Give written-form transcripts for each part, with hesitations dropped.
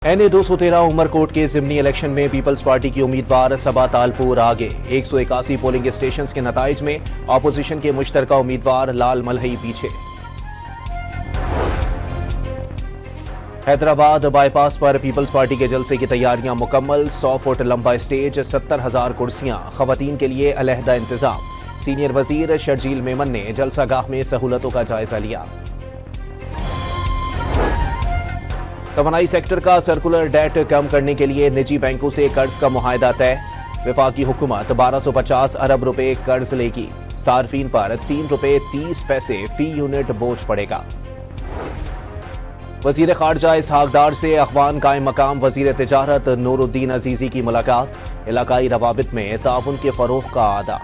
NA-213 Umarkot के जिमनी election में peoples party की उम्मीदवार सबा तालपुर आगे। 181 पोलिंग स्टेशंस के नताइज में ऑपोजिशन के मुश्तरका उम्मीदवार लाल मलहई पीछे। हैदराबाद बाईपास पर पीपल्स पार्टी के जलसे की तैयारियां मुकम्मल। 100 फुट लंबा स्टेज, 70,000 कुर्सियां, खवातीन के लिए अलहदा इंतजाम। सीनियर वजीर शर्जील मेमन ने जलसागाह में सहूलतों का जायजा लिया। तवानाई सेक्टर का सर्कुलर डेट कम करने के लिए निजी बैंकों से कर्ज का मुआहदा तय। वफाकी हुकूमत 1250 अरब रुपए कर्ज लेगी। सार्फिन पर ₹3.30 फी यूनिट बोझ पड़ेगा। वजीर खारजा इसहाक डार से अखवान कायम मकाम वजीर तिजारत नूरुद्दीन अजीजी की मुलाकात। इलाकाई रवाबित में ताउन के फरोग का आदा।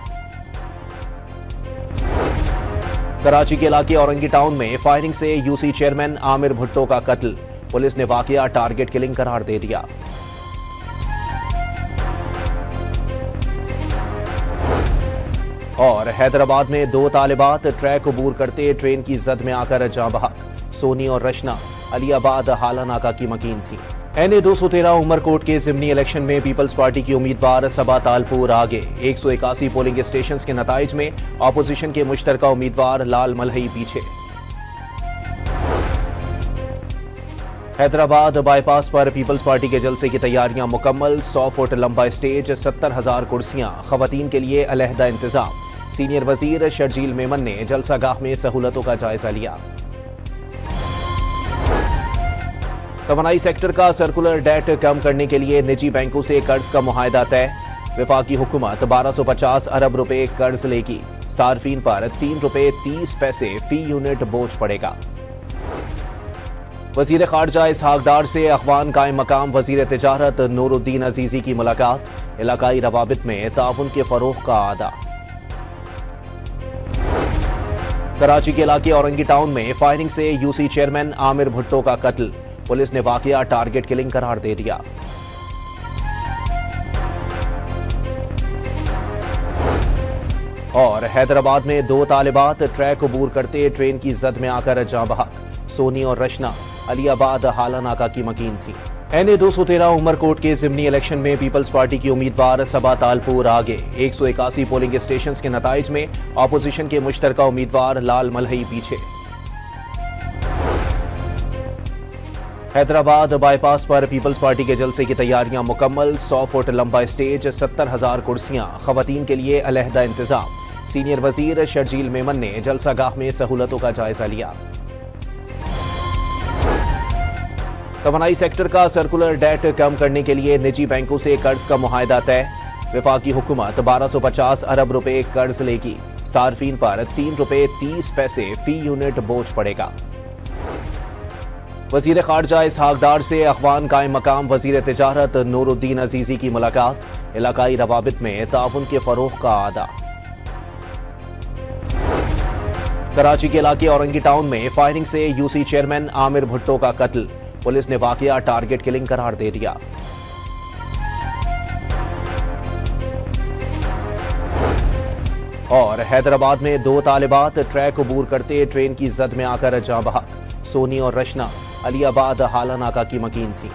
कराची के इलाके औरंगी टाउन में फायरिंग से यूसी चेयरमैन आमिर भुट्टो का कत्ल। पुलिस ने वाकया टारगेट किलिंग करार दे दिया। और हैदराबाद में 2 तालिबात ट्रैक अबूर करते ट्रेन की जद में आकर जाँ बहक। सोनी और रशना अलियाबाद हाला नाका की मकीन थी। NA-213 उमरकोट के जिमनी इलेक्शन में पीपल्स पार्टी की उम्मीदवार सबा तालपुर आगे। 181 पोलिंग स्टेशंस के नताइज में ऑपोजिशन के मुश्तरका उम्मीदवार लाल मलहई पीछे। हैदराबाद बाईपास पर पीपल्स पार्टी के जलसे की तैयारियां मुकम्मल। 100 फुट लंबा स्टेज, 70,000 कुर्सियां, खवातीन के लिए अलहदा इंतजाम। सीनियर वजीर शर्जील मेमन ने जलसागाह में सहूलतों का जायजा लिया। तवानाई सेक्टर का सर्कुलर डेट कम करने के लिए निजी बैंकों से कर्ज का मुआहदा तय। वफाकी हुकूमत 1250 अरब रुपए कर्ज लेगी। सार्फिन पर ₹3.30 फी यूनिट बोझ पड़ेगा। वजीर खारजा इसहाक डार से अखवान कायम मकाम वजीर तिजारत नूरुद्दीन अजीजी की मुलाकात। इलाकाई रवाबित में ताउन के फरोग का आदा। कराची के इलाके औरंगी टाउन में फायरिंग से यूसी चेयरमैन आमिर भुट्टो का कत्ल। पुलिस ने वाकया टारगेट किलिंग करार दे दिया। और हैदराबाद में 2 तालिबात ट्रैक अबूर करते ट्रेन की जद में आकर जाँ बहक। सोनी और रशना अलियाबाद हाला नाका की मकीन थी। NA-213 उमरकोट के जिमनी इलेक्शन में पीपल्स पार्टी की उम्मीदवार सबा तालपुर आगे। 181 पोलिंग स्टेशंस के नताइज में ऑपोजिशन के मुश्तरका उम्मीदवार लाल मलहई पीछे। हैदराबाद बाईपास पर पीपल्स पार्टी के जलसे की तैयारियां मुकम्मल। 100 फुट लंबा स्टेज, 70,000 कुर्सियां, खवातीन के लिए अलहदा इंतजाम। सीनियर वजीर शर्जील मेमन ने जलसागाह में सहूलतों का जायजा लिया। तवानाई सेक्टर का सर्कुलर डेट कम करने के लिए निजी बैंकों से कर्ज का मुआहदा तय। वफाकी हुकूमत 1250 अरब रुपए कर्ज लेगी। सार्फिन पर ₹3.30 फी यूनिट बोझ पड़ेगा। वजीर खारजा इसहाक डार से अखवान कायम मकाम वजीर तिजारत नूरुद्दीन अजीजी की मुलाकात। इलाकाई रवाबित में ताउन के फरोग का आदा। कराची के इलाके औरंगी टाउन में फायरिंग से यूसी चेयरमैन आमिर भुट्टो का कत्ल। पुलिस ने वाकया टारगेट किलिंग करार दे दिया। और हैदराबाद में 2 तालिबात ट्रैक अबूर करते ट्रेन की जद में आकर जाँ बहक। सोनी और रशना अलियाबाद हाला नाका की मकीन थी।